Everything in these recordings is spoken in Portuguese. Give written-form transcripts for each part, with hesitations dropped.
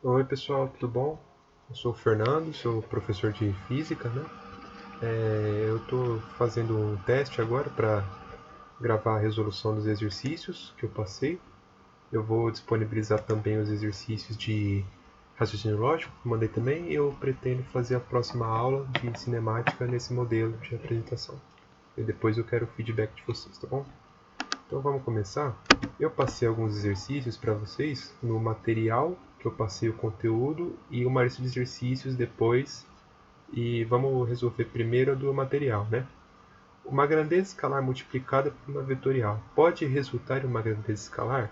Oi pessoal, tudo bom? Eu sou o Fernando, sou professor de física, né? Eu estou fazendo um teste agora para gravar a resolução dos exercícios que eu passei. Eu vou disponibilizar também os exercícios de raciocínio lógico que eu mandei também e eu pretendo fazer a próxima aula de cinemática nesse modelo de apresentação. E depois eu quero o feedback de vocês, tá bom? Então vamos começar? Eu passei alguns exercícios para vocês no material que eu passei o conteúdo e uma lista de exercícios depois. E vamos resolver primeiro a do material, né? Uma grandeza escalar multiplicada por uma vetorial pode resultar em uma grandeza escalar?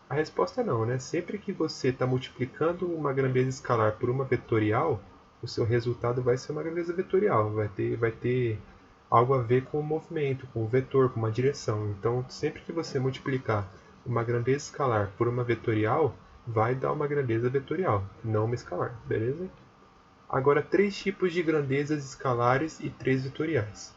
A resposta é não, né? Sempre que você está multiplicando uma grandeza escalar por uma vetorial, o seu resultado vai ser uma grandeza vetorial, vai ter algo a ver com o movimento, com o vetor, com uma direção. Então, sempre que você multiplicar uma grandeza escalar por uma vetorial, vai dar uma grandeza vetorial, não uma escalar, beleza? Agora, três tipos de grandezas escalares e três vetoriais.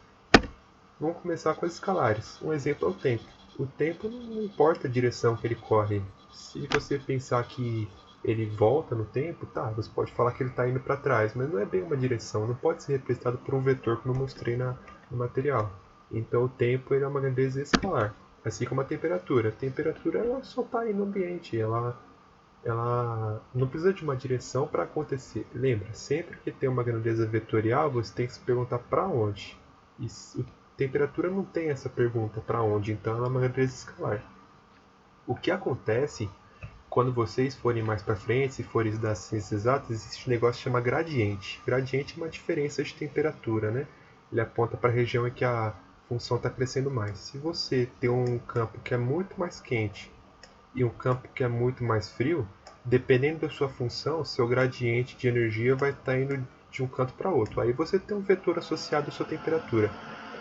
Vamos começar com as escalares. Um exemplo é o tempo. O tempo não importa a direção que ele corre. Se você pensar que ele volta no tempo, tá, você pode falar que ele está indo para trás, mas não é bem uma direção, não pode ser representado por um vetor como eu mostrei no material. Então o tempo ele é uma grandeza escalar, assim como a temperatura. A temperatura ela só está aí no ambiente, ela não precisa de uma direção para acontecer. Lembra, sempre que tem uma grandeza vetorial, você tem que se perguntar para onde. E temperatura não tem essa pergunta para onde, então ela é uma grandeza escalar. O que acontece quando vocês forem mais para frente, se forem estudar ciências exatas, existe um negócio que chama gradiente. Gradiente é uma diferença de temperatura, né? Ele aponta para a região em que a função está crescendo mais. Se você tem um campo que é muito mais quente e um campo que é muito mais frio, dependendo da sua função, seu gradiente de energia vai estar indo de um canto para outro. Aí você tem um vetor associado à sua temperatura.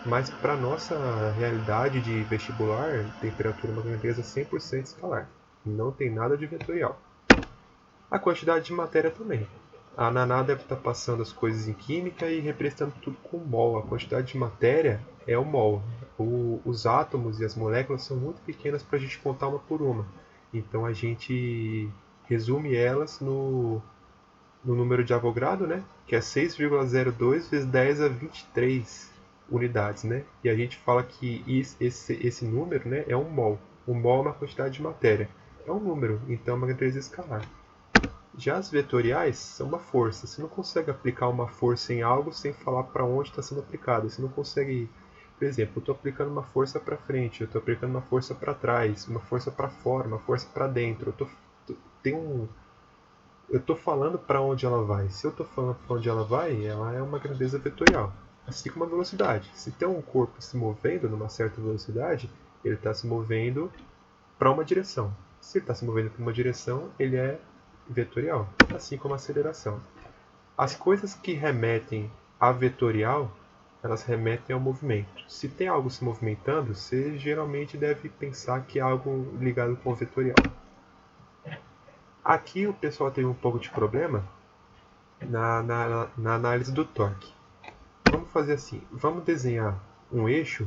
Mas para nossa realidade de vestibular, temperatura é uma grandeza 100% escalar. Não tem nada de vetorial. A quantidade de matéria também. A Naná deve estar passando as coisas em química e representando tudo com mol. A quantidade de matéria é o mol. Os átomos e as moléculas são muito pequenas para a gente contar uma por uma. Então a gente resume elas no número de Avogadro, né? Que é 6,02 vezes 10 a 23 unidades, né? E a gente fala que esse número, né, é um mol. O mol é uma quantidade de matéria. É um número, então é uma grandeza escalar. Já as vetoriais são uma força. Você não consegue aplicar uma força em algo sem falar para onde está sendo aplicada. Você não consegue, por exemplo, eu estou aplicando uma força para frente, eu estou aplicando uma força para trás, uma força para fora, uma força para dentro. Eu estou falando para onde ela vai. Se eu estou falando para onde ela é uma grandeza vetorial. Assim como a velocidade. Se tem um corpo se movendo numa certa velocidade, ele está se movendo para uma direção. Se ele está se movendo para uma direção, ele é vetorial, assim como a aceleração. As coisas que remetem a vetorial, elas remetem ao movimento. Se tem algo se movimentando, você geralmente deve pensar que é algo ligado com o vetorial. Aqui o pessoal teve um pouco de problema na análise do torque. Vamos fazer assim, vamos desenhar um eixo.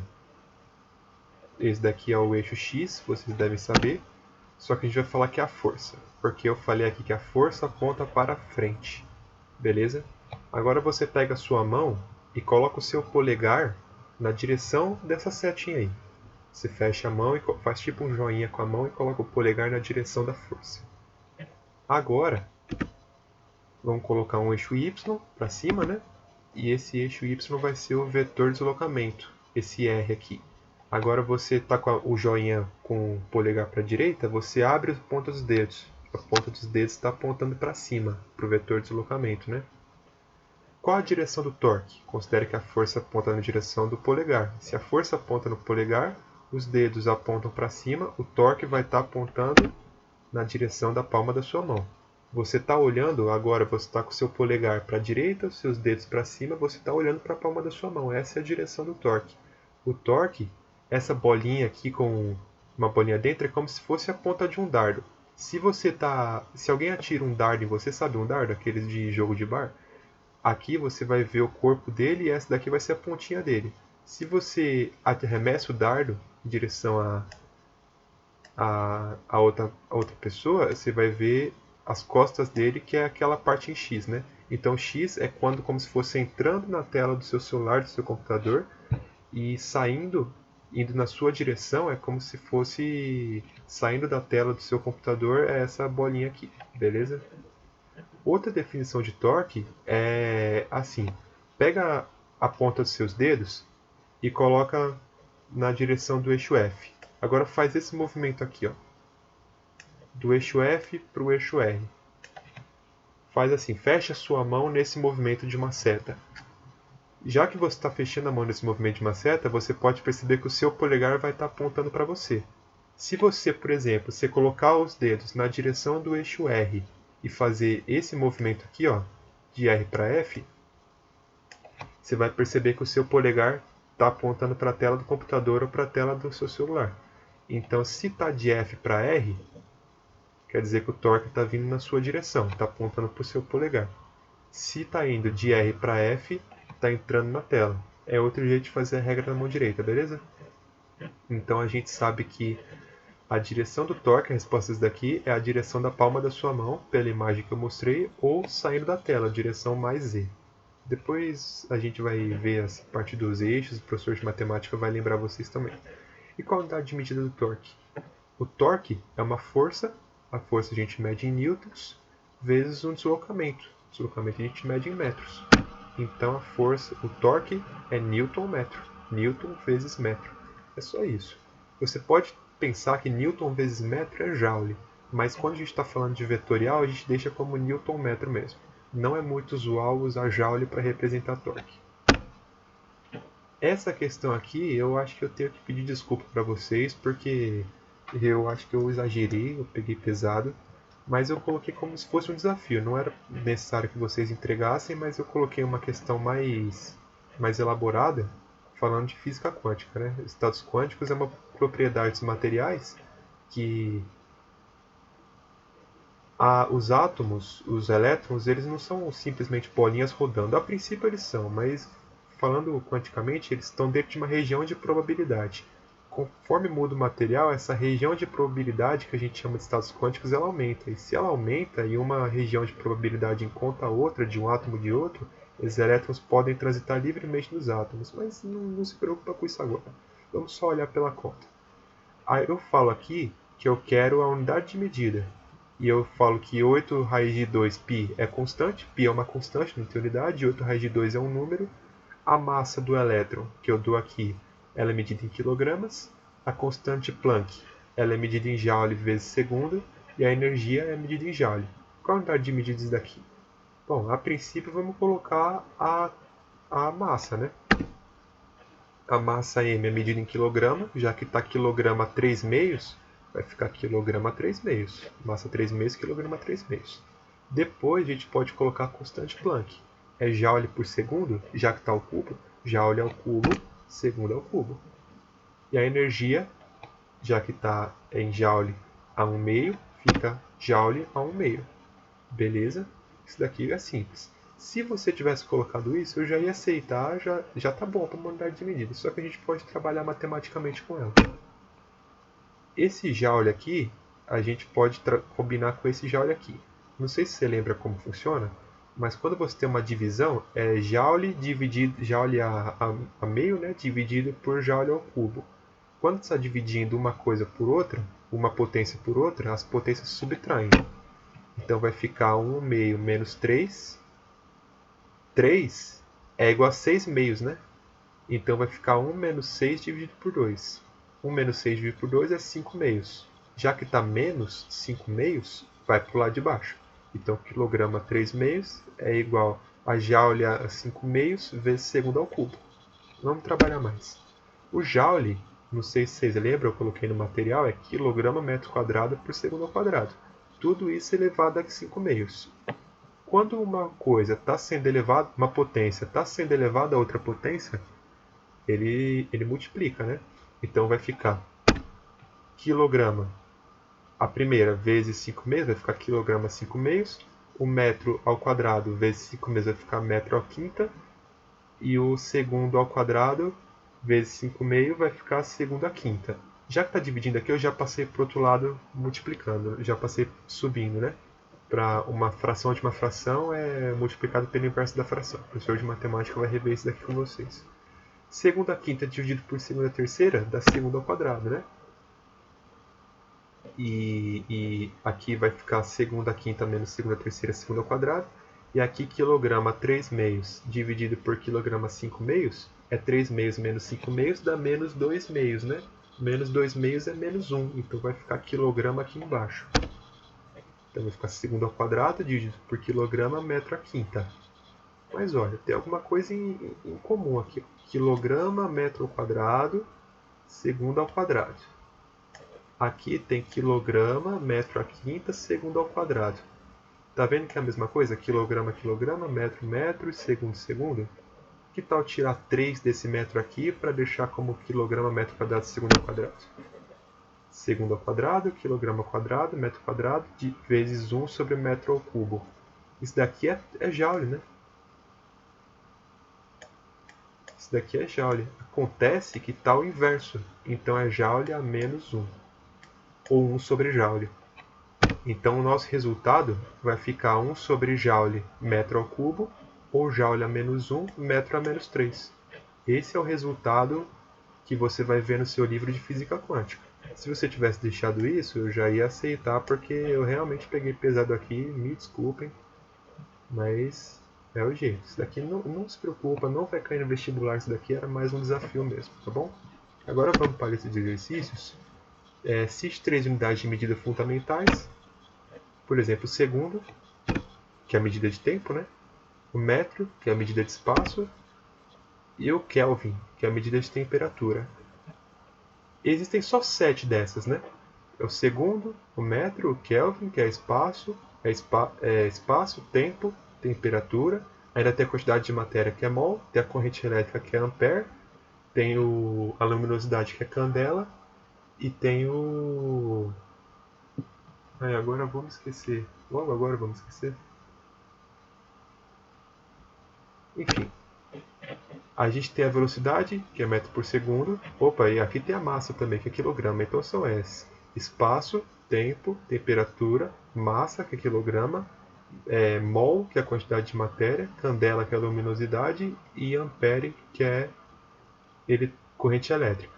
Esse daqui é o eixo X, vocês devem saber. Só que a gente vai falar que é a força, porque eu falei aqui que a força aponta para frente. Beleza? Agora você pega a sua mão e coloca o seu polegar na direção dessa setinha aí. Você fecha a mão e faz tipo um joinha com a mão e coloca o polegar na direção da força. Agora, vamos colocar um eixo Y para cima, né? E esse eixo Y vai ser o vetor de deslocamento, esse R aqui. Agora você está com o joinha com o polegar para a direita, você abre a ponta dos dedos. A ponta dos dedos está apontando para cima, para o vetor de deslocamento, né? Qual a direção do torque? Considere que a força aponta na direção do polegar. Se a força aponta no polegar, os dedos apontam para cima, o torque vai estar apontando na direção da palma da sua mão. Você está olhando, agora você está com o seu polegar para a direita, os seus dedos para cima, você está olhando para a palma da sua mão. Essa é a direção do torque. O torque, essa bolinha aqui com uma bolinha dentro, é como se fosse a ponta de um dardo. Se alguém atira um dardo em você, sabe um dardo, aqueles de jogo de bar? Aqui você vai ver o corpo dele e essa daqui vai ser a pontinha dele. Se você arremessa o dardo em direção a outra pessoa, você vai ver as costas dele, que é aquela parte em X, né? Então X é quando como se fosse entrando na tela do seu celular, do seu computador, e saindo, indo na sua direção, é como se fosse saindo da tela do seu computador, é essa bolinha aqui, beleza? Outra definição de torque é assim: pega a ponta dos seus dedos e coloca na direção do eixo F. Agora faz esse movimento aqui, ó, do eixo F para o eixo R. Faz assim, fecha a sua mão nesse movimento de uma seta. Já que você está fechando a mão nesse movimento de uma seta, você pode perceber que o seu polegar vai estar apontando para você. Se você, por exemplo, você colocar os dedos na direção do eixo R e fazer esse movimento aqui, ó, de R para F, você vai perceber que o seu polegar está apontando para a tela do computador ou para a tela do seu celular. Então, se está de F para R, quer dizer que o torque está vindo na sua direção, está apontando para o seu polegar. Se está indo de R para F, está entrando na tela. É outro jeito de fazer a regra na mão direita, beleza? Então a gente sabe que a direção do torque, a resposta daqui, é a direção da palma da sua mão, pela imagem que eu mostrei, ou saindo da tela, a direção mais Z. Depois a gente vai ver essa parte dos eixos, o professor de matemática vai lembrar vocês também. E qual a unidade de medida do torque? O torque é uma força, a força a gente mede em newtons, vezes um deslocamento. O deslocamento a gente mede em metros. Então a força, o torque é newton-metro. Newton vezes metro. É só isso. Você pode pensar que newton vezes metro é joule, mas quando a gente está falando de vetorial, a gente deixa como newton-metro mesmo. Não é muito usual usar joule para representar torque. Essa questão aqui, eu acho que eu tenho que pedir desculpa para vocês, porque eu acho que eu exagerei, eu peguei pesado, mas eu coloquei como se fosse um desafio. Não era necessário que vocês entregassem, mas eu coloquei uma questão mais elaborada, falando de física quântica, né? Estados quânticos é uma propriedade dos materiais que os átomos, os elétrons, eles não são simplesmente bolinhas rodando. A princípio eles são, mas falando quanticamente, eles estão dentro de uma região de probabilidade. Conforme muda o material, essa região de probabilidade, que a gente chama de estados quânticos, ela aumenta. E se ela aumenta e uma região de probabilidade encontra a outra, de um átomo de outro, os elétrons podem transitar livremente nos átomos. Mas não se preocupa com isso agora. Vamos só olhar pela conta. Aí eu falo aqui que eu quero a unidade de medida. E eu falo que 8 raiz de 2 π é constante, π é uma constante, não tem unidade, 8 raiz de 2 é um número. A massa do elétron, que eu dou aqui, ela é medida em quilogramas. A constante Planck, ela é medida em joule vezes segundo. E a energia é medida em joule. Qual a unidade de medida disso daqui? Bom, a princípio vamos colocar a massa, né? A massa M é medida em quilograma, já que está quilograma 3 meios, vai ficar quilograma 3 meios. Massa 3 meios, quilograma 3 meios. Depois a gente pode colocar a constante Planck. É joule por segundo, já que está ao cubo, joule ao cubo, segundo ao cubo. E a energia, já que está em joule a 1 meio, fica joule a 1 meio. Beleza? Isso daqui é simples. Se você tivesse colocado isso, eu já ia aceitar, já tá bom para uma unidade de medida. Só que a gente pode trabalhar matematicamente com ela. Esse joule aqui, a gente pode combinar com esse joule aqui. Não sei se você lembra como funciona, mas quando você tem uma divisão, é joule dividido, joule a meio, né, dividido por joule ao cubo. Quando você está dividindo uma coisa por outra, uma potência por outra, as potências se subtraem. Então vai ficar 1 meio menos 3. 3 é igual a 6 meios, né? Então vai ficar 1 menos 6 dividido por 2. 1 menos 6 dividido por 2 é 5 meios. Já que está menos 5 meios, vai para o lado de baixo. Então quilograma 3 meios é igual a joule a 5 meios vezes segundo ao cubo. Vamos trabalhar mais. O joule, não sei se vocês lembram, eu coloquei no material, é quilograma metro quadrado por segundo ao quadrado. Tudo isso elevado a 5 meios. Quando uma coisa está sendo elevada, uma potência está sendo elevada a outra potência, ele multiplica, né? Então vai ficar quilograma, a primeira vezes 5 meios, vai ficar quilograma 5 meios. O metro ao quadrado vezes 5 meios vai ficar metro à quinta. E o segundo ao quadrado vezes 5 meios vai ficar segundo à quinta. Já que está dividindo aqui, eu já passei para o outro lado multiplicando, já passei subindo, né? para uma fração de uma fração é multiplicado pelo inverso da fração. O professor de matemática vai rever isso daqui com vocês. Segunda a quinta dividido por segunda a terceira dá segundo ao quadrado, né? E aqui vai ficar segunda a quinta menos segunda a terceira segundo ao quadrado. E aqui quilograma 3 meios dividido por quilograma 5 meios é 3 meios menos 5 meios dá menos 2 meios, né? Menos 2 meios é menos 1, então vai ficar quilograma aqui embaixo. Então vai ficar segundo ao quadrado dividido por quilograma metro a quinta. Mas olha, tem alguma coisa em comum aqui. Quilograma metro ao quadrado segundo ao quadrado. Aqui tem quilograma metro a quinta segundo ao quadrado. Tá vendo que é a mesma coisa? Quilograma, quilograma, metro, metro e segundo, segundo. Que tal tirar 3 desse metro aqui para deixar como quilograma, metro quadrado, segundo ao quadrado? Segundo ao quadrado, quilograma ao quadrado, metro quadrado, vezes 1 sobre metro ao cubo. Isso daqui é joule, né? Isso daqui é joule. Acontece que está o inverso. Então é joule a menos 1. Ou 1 sobre joule. Então o nosso resultado vai ficar 1 sobre joule metro ao cubo, ou joule a menos 1, metro a menos 3. Esse é o resultado que você vai ver no seu livro de física quântica. Se você tivesse deixado isso, eu já ia aceitar, porque eu realmente peguei pesado aqui, me desculpem, mas é o jeito. Isso daqui não se preocupa, não vai cair no vestibular, isso daqui era mais um desafio mesmo, tá bom? Agora vamos para esses exercícios. Cite 3 unidades de medida fundamentais. Por exemplo, o segundo, que é a medida de tempo, né? O metro, que é a medida de espaço, e o Kelvin, que é a medida de temperatura. Existem só 7 dessas, né? É o segundo, o metro, o Kelvin, que é espaço, espaço, tempo, temperatura. Ainda tem a quantidade de matéria, que é mol, tem a corrente elétrica, que é ampere, tem a luminosidade, que é candela, e tem o... agora vamos esquecer. Logo agora vamos esquecer. Enfim. A gente tem a velocidade, que é metro por segundo. Opa, e aqui tem a massa também, que é quilograma. Então são esses: espaço, tempo, temperatura, massa, que é quilograma, mol, que é a quantidade de matéria, candela, que é a luminosidade, e ampere, que é corrente elétrica.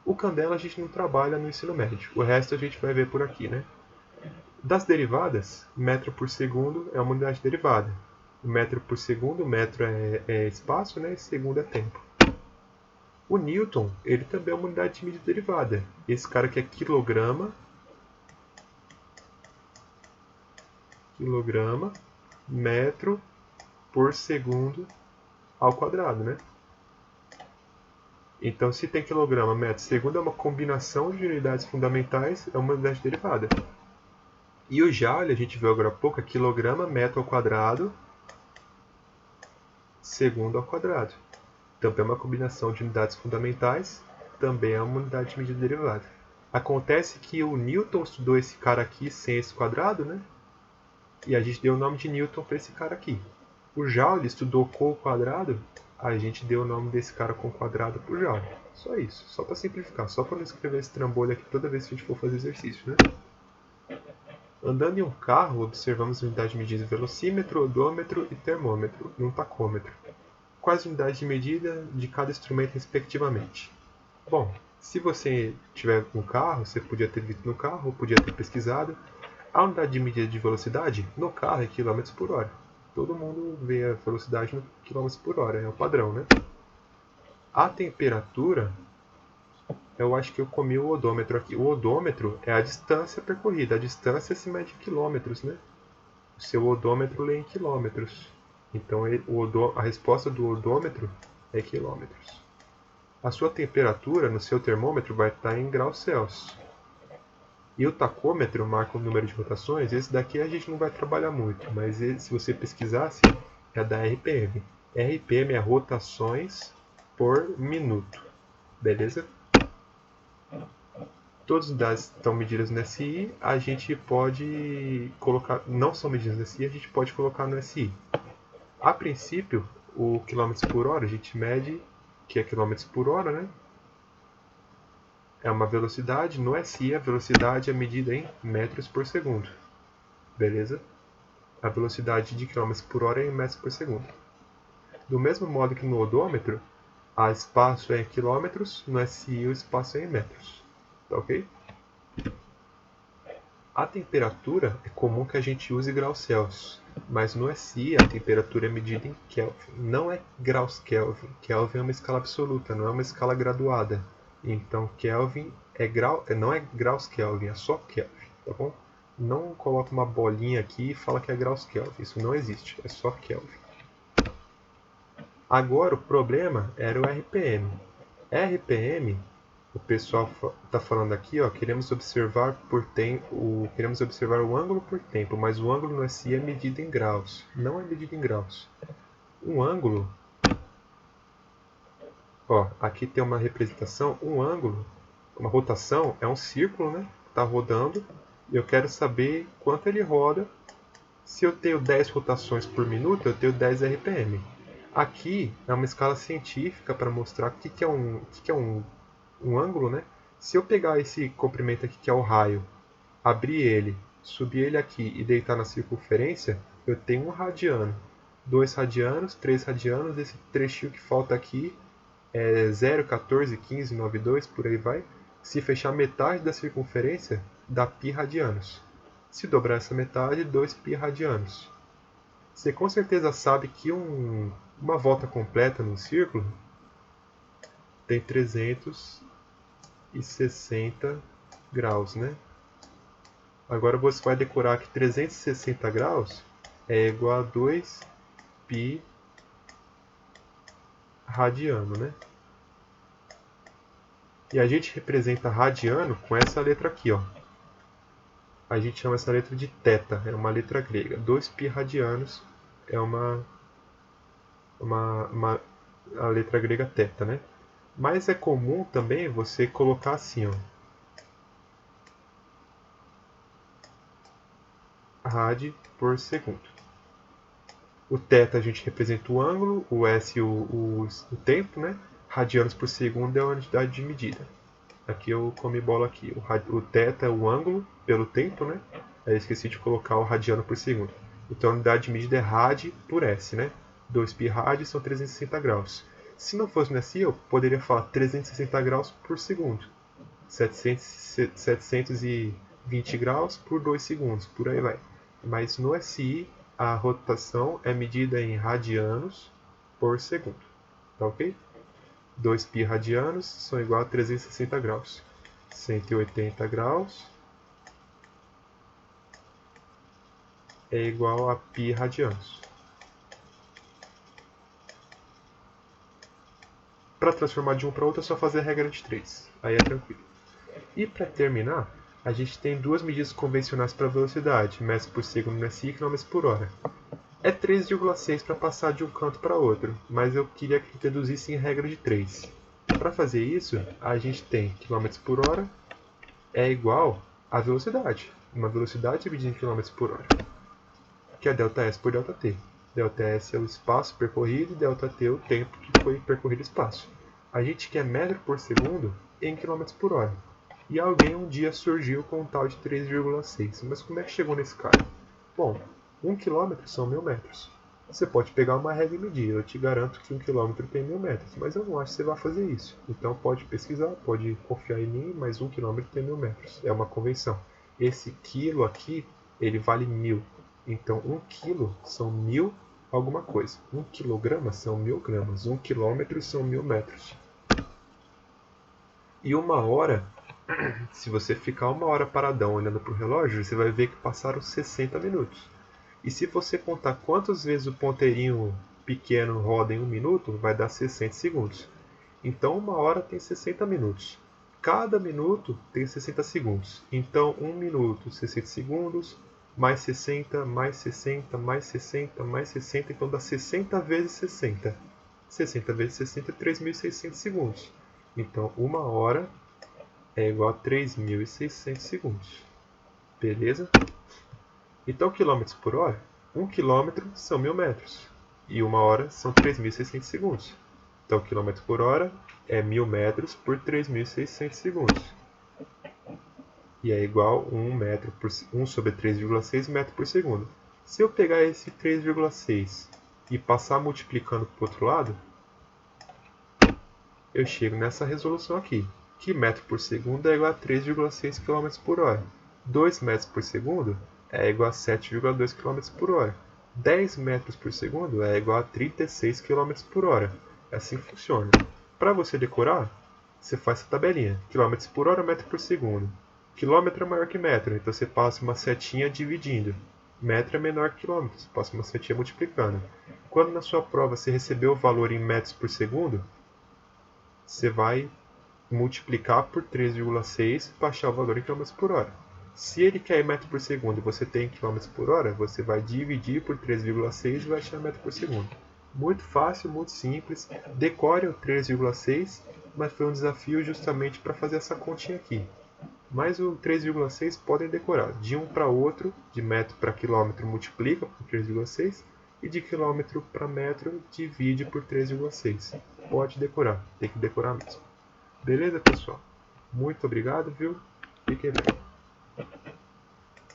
O candela a gente não trabalha no ensino médio. O resto a gente vai ver por aqui, né? Das derivadas, metro por segundo é uma unidade derivada. O metro por segundo, metro é espaço, né? E segundo é tempo. O Newton, ele também é uma unidade de medida derivada. Esse cara aqui é quilograma, metro por segundo ao quadrado, né? Então, se tem quilograma, metro, segundo é uma combinação de unidades fundamentais, é uma unidade derivada. E o joule, a gente viu agora há pouco, é quilograma, metro ao quadrado, segundo ao quadrado. Também é uma combinação de unidades fundamentais, também é uma unidade de medida derivada. Acontece que o Newton estudou esse cara aqui sem esse quadrado, né? E a gente deu o nome de Newton para esse cara aqui. O Joule estudou com o quadrado, a gente deu o nome desse cara com quadrado para o Joule. Só isso, só para simplificar, só para não escrever esse trambolho aqui toda vez que a gente for fazer exercício, né? Andando em um carro, observamos unidade de medida velocímetro, odômetro e termômetro, e um tacômetro. Quais unidades de medida de cada instrumento respectivamente? Bom, se você tiver um carro, você podia ter visto no carro, ou podia ter pesquisado. A unidade de medida de velocidade no carro é km por hora. Todo mundo vê a velocidade no km por hora, é o padrão, né? A temperatura, eu acho que eu comi o odômetro aqui. O odômetro é a distância percorrida. A distância se mede em quilômetros, né? O seu odômetro lê em quilômetros. Então a resposta do odômetro é quilômetros. A sua temperatura no seu termômetro vai estar em graus Celsius. E o tacômetro marca o número de rotações. Esse daqui a gente não vai trabalhar muito, mas se você pesquisasse, é da RPM. RPM é rotações por minuto. Beleza? Todos os dados estão medidos no SI, a gente pode colocar, não são medidos no SI, a gente pode colocar no SI. A princípio, o km por hora a gente mede, que é km por hora, né? É uma velocidade, no SI a velocidade é medida em metros por segundo. Beleza? a velocidade de km por hora é em metros por segundo. Do mesmo modo que no odômetro, a espaço é em quilômetros, no SI o espaço é em metros. Tá ok? A temperatura é comum que a gente use graus Celsius, mas no SI a temperatura é medida em Kelvin, não é graus Kelvin. Kelvin é uma escala absoluta, não é uma escala graduada. Então Kelvin não é graus Kelvin, é só Kelvin, tá bom? Não coloca uma bolinha aqui e fala que é graus Kelvin, isso não existe, é só Kelvin. Agora o problema era o RPM. RPM, o pessoal está falando aqui, ó, queremos observar o ângulo por tempo, mas o ângulo no SI é medido em graus, não é medido em graus. Um ângulo, ó, aqui tem uma representação, um ângulo, uma rotação é um círculo, né? Está rodando, e eu quero saber quanto ele roda. Se eu tenho 10 rotações por minuto, eu tenho 10 RPM. Aqui é uma escala científica para mostrar o que é um ângulo, né? Se eu pegar esse comprimento aqui, que é o raio, abrir ele, subir ele aqui e deitar na circunferência, eu tenho 1 radiano, 2 radianos, 3 radianos, esse trechinho que falta aqui é 0,141592, por aí vai. Se fechar metade da circunferência, dá π radianos. Se dobrar essa metade, 2π radianos. Você com certeza sabe que uma volta completa num círculo tem 360 graus, né? Agora você vai decorar que 360 graus é igual a 2π radiano, né? E a gente representa radiano com essa letra aqui, ó. A gente chama essa letra de θ, é uma letra grega. 2π radianos é a letra grega θ, né? Mas é comum também você colocar assim, ó. Rad por segundo. O θ a gente representa o ângulo, o S o tempo, né? Radianos por segundo é a unidade de medida. Aqui eu comi bola aqui. O θ é o ângulo pelo tempo, né? Aí eu esqueci de colocar o radiano por segundo. Então a unidade de medida é rad por S, né? 2π rad são 360 graus. Se não fosse no SI, eu poderia falar 360 graus por segundo. 720 graus por 2 segundos, por aí vai. Mas no SI, a rotação é medida em radianos por segundo. Tá ok? 2π radianos são igual a 360 graus. 180 graus é igual a π radianos. Para transformar de um para outro é só fazer a regra de 3. Aí é tranquilo. E para terminar, a gente tem duas medidas convencionais para velocidade, metros por segundo no SI e km por hora. É 3,6 para passar de um canto para outro, mas eu queria que reduzisse em regra de 3. Para fazer isso, a gente tem km por hora é igual a velocidade. Uma velocidade dividida em km por hora, que é ΔS por ΔT. ΔS é o espaço percorrido e ΔT é o tempo que foi percorrido o espaço. A gente quer metro por segundo em km por hora. E alguém um dia surgiu com um tal de 3,6. Mas como é que chegou nesse cara? Bom, 1 km são 1000 metros. Você pode pegar uma régua e medir. Eu te garanto que 1 km tem 1000 metros. Mas eu não acho que você vai fazer isso. Então pode pesquisar, pode confiar em mim, mas 1 km tem 1000 metros. É uma convenção. Esse quilo aqui, ele vale 1000. Então 1 quilo são 1000 alguma coisa. 1 quilograma são 1000 gramas. 1 quilômetro são 1000 metros. E 1 hora, se você ficar 1 hora paradão olhando para o relógio, você vai ver que passaram 60 minutos. E se você contar quantas vezes o ponteirinho pequeno roda em 1 minuto, vai dar 60 segundos. Então 1 hora tem 60 minutos. Cada minuto tem 60 segundos. Então 1 minuto, 60 segundos, mais 60, mais 60, mais 60, mais 60. Então dá 60 vezes 60. 60 vezes 60 é 3.600 segundos. Então 1 hora é igual a 3.600 segundos. Beleza? Então, quilômetros por hora, 1 quilômetro são 1000 metros. E 1 hora são 3.600 segundos. Então, quilômetro por hora é 1000 metros por 3.600 segundos. E é igual a 1 sobre 3,6 metros por segundo. Se eu pegar esse 3,6 e passar multiplicando para o outro lado, eu chego nessa resolução aqui, que metro por segundo é igual a 3,6 km por hora. 2 metros por segundo é igual a 7,2 km por hora. 10 metros por segundo é igual a 36 km por hora. Assim funciona. Para você decorar, você faz essa tabelinha. Km por hora, metro por segundo. Quilômetro é maior que metro, então você passa uma setinha dividindo. Metro é menor que quilômetro, você passa uma setinha multiplicando. Quando na sua prova você receber o valor em metros por segundo, você vai multiplicar por 3,6 para achar o valor em km por hora. Se ele quer em metro por segundo e você tem em km por hora, você vai dividir por 3,6 e vai achar metro por segundo. Muito fácil, muito simples. Decore o 3,6, mas foi um desafio justamente para fazer essa continha aqui. Mas o 3,6 podem decorar. De um para outro, de metro para quilômetro, multiplica por 3,6 e de quilômetro para metro, divide por 3,6. Pode decorar, tem que decorar mesmo. Beleza, pessoal? Muito obrigado, viu? Fiquem bem.